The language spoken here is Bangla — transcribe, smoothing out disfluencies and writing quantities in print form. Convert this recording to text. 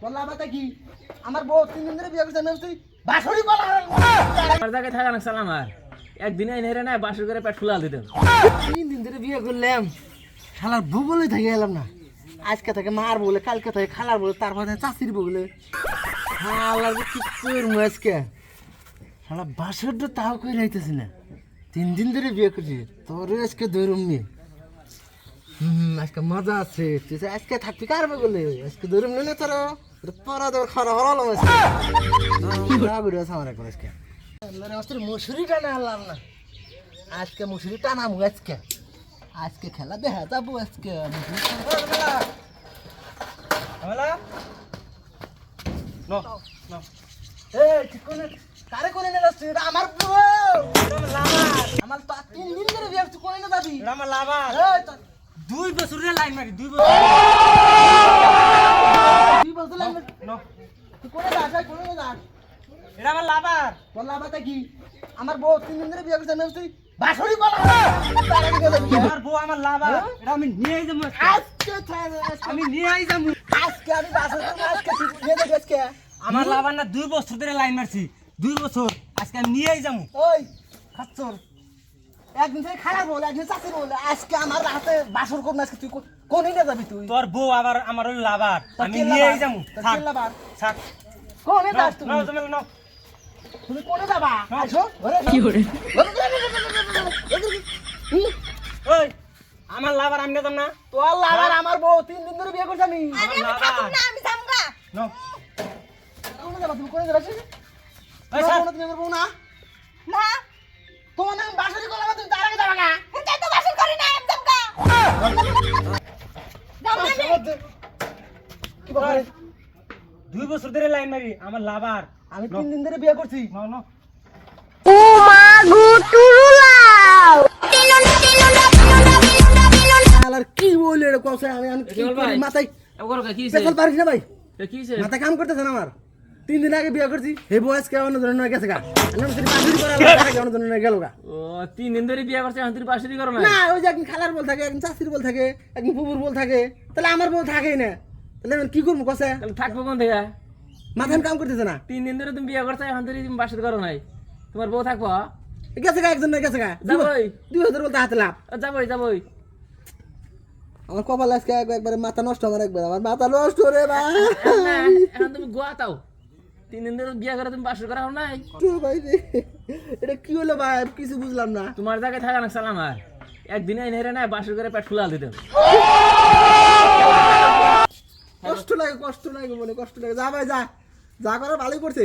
তোর লাভাটা কি? আমার বউ 3 দিন ধরে বিয়ে করছে আমি তুই বাসরি বলা আমার জায়গায় থাকা না সালাম আর একদিনে এনে না বাসর করে পেট ফুলা দিতাম 3 দিন ধরে বিয়ে করলাম শালার বউ বলে থেকে এলাম না আজকে থেকে মার বলে কালকে থেকে খালার বলে তারপরে চাচির বলে শালার কি করবো আজকে শালা বাসরটা তাও কই রাইতেছি না 3 দিন ধরে বিয়ে করছি তোর আজকে ধরুম নি আজকে মজা আছে তুই আজকে থাকবি কার বলে আজকে ধরুম না তোর পরা দেওয়ার খারা হরালাম আজকে আমার এখন আজকে আল্লাহর মশুরি টানা আনলাম না আজকে মশুরি টানামু আজকে আজকে খেলা দেখা যাবো আজকে কারে কোনে আমার আমার 3 দিন ধরে বিয়ে করছি কোনে না যাবি আমার লাভা 2 বছরের লাইন মারি 2 বছর 2 বছর লাইন তুই কোনে যাস কোনে যাস এটা আমার লাভার তোর লাভাটা কি আমার বউ 3 দিন ধরে বিয়ে করছে আমি তুই বাসরি বলা আমার বউ আমার লাভার এটা আমি নিয়ে যাবো আজকে আমি নিয়ে যাবো আজকে আমি বাসরি আজকে তুই নিয়ে যাবি আজকে আমার লাভার না 2 বছর ধরে লাইন মারছি 2 বছর আজকে আমি নিয়ে যাবো ওই খাচ্চর একদিন থেকে খারাপ বলে একদিন চাকরি বলে আজকে আমার রাতে বাসর করুন আজকে তুই কোনে না যাবি তুই তোর বউ আবার আমার ওই লাভার আমি নিয়ে যাবো থাক থাক কোনে যাস তুই নাও তুমি নাও তুমি কোনে যাবা আসো কি করে ওই আমার লাভার আমি নিতাম না তোর লাভার আমার বউ 3 দিন ধরে বিয়ে করছি আমি আমি যামগা নাও কোনে যাবা তুমি কোনে যাবা ওই স্যার তুমি আমার বউ না না তোমার নাম বাসরি করলাম তুমি তার আগে যাবা না তাই তো বাসন করি না আমি যামগা কি ব্যাপারে 2 বছর ধরে লাইন মারি আমার লাভার আমি 3 দিন ধরে বিয়ে করছি নাও নাও ও মা গো টুরুলাও আর কি বলে এটা কসে আমি কি করি মাথায় এবার কি পেছল পারিস না ভাই কি হইছে মাথা কাম করতেছ না আমার 3 দিন আগে বিয়ে করছি হে বয়স কে অন্য ধরনের গেছে গা আমি সেটা বাসরি করা লাগে অন্য ধরনের গেল গা ও 3 দিন ধরে বিয়ে করছে এখন বাসরি করো না না ওই যে একদিন খালার বল থাকে একদিন চাচির বল থাকে একদিন ফুপুর বল থাকে তাহলে আমার বল থাকেই না তাহলে আমি কি করবো কসে তাহলে থাকবো কোন থেকে মাথায় কাম করতেছে না 3 দিন ধরে তুমি বিয়ে করছো এখন ধরে তুমি বাসরি করো নাই তোমার বউ থাকবো গেছে গা একজন না গেছে গা যাবই 2000 বলতে হাতে লাভ যাবই আমার কপাল আজকে একবারে মাথা নষ্ট আমার মাথা নষ্ট রে ভাই এখন তুমি গোয়া তাও 3 দিন ধরে বিয়ে করে তুমি বাসর করা নাই ভাই রে এটা কি হলো ভাই কিছু বুঝলাম না তোমার জায়গায় থাকা না সালাম আর একদিনে এনে না বাসর করে পেট ফুলা দিতাম কষ্ট লাগে মনে কষ্ট লাগে যা ভাই যা যা করে ভালোই করছে